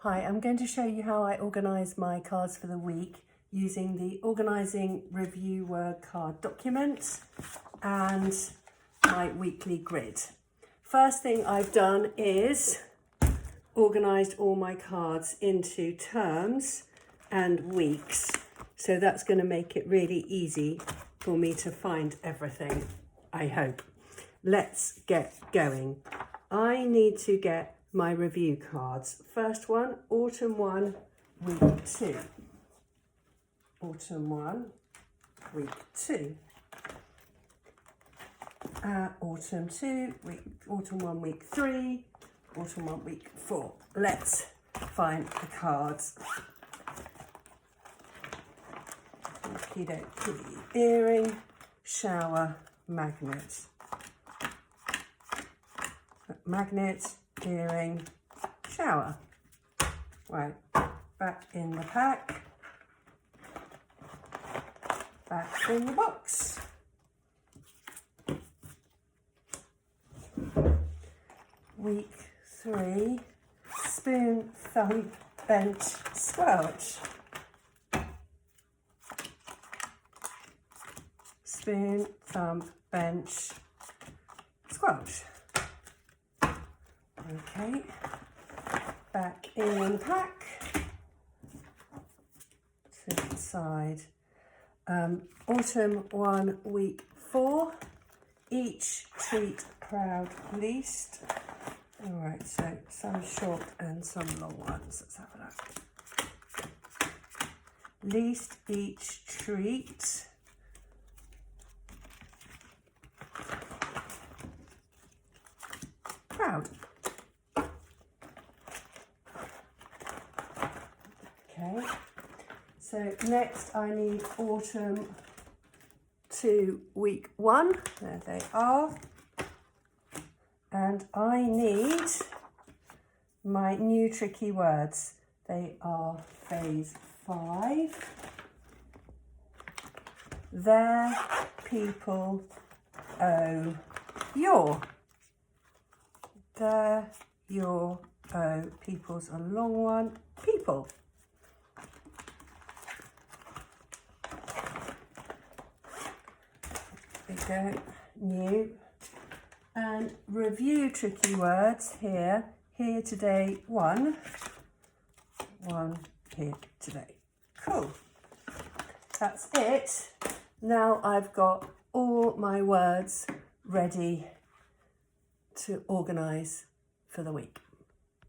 Hi, I'm going to show you how I organise my cards for the week using the Organising review word card document and my weekly grid. First thing I've done is organised all my cards into terms and weeks. So that's going to make it really easy for me to find everything, I hope. Let's get going. I need to get my review cards. First one, autumn 1, week 2. Autumn 1, week 2. Autumn 2, autumn 1, week 3. Autumn 1, week 4. Let's find the cards. Okie dokie. Earring, shower, magnet. Magnet, earring, shower. Right, back in the pack. Back in the box. Week 3, spoon, thumb, bench, squelch. Spoon, thumb, bench, squelch. Okay, back in the pack, to the side. Autumn 1, week 4, each treat proud least. All right, so some short and some long ones. Let's have a look. Least each treat. Proud. Okay, so next I need autumn 2, week 1. There they are. And I need my new tricky words. They are phase 5. Their people owe your. Their, your, owe. People's a long one. People. There we go. New. And review tricky words here. Here today, 1. 1 here today. Cool. That's it. Now I've got all my words ready to organise for the week.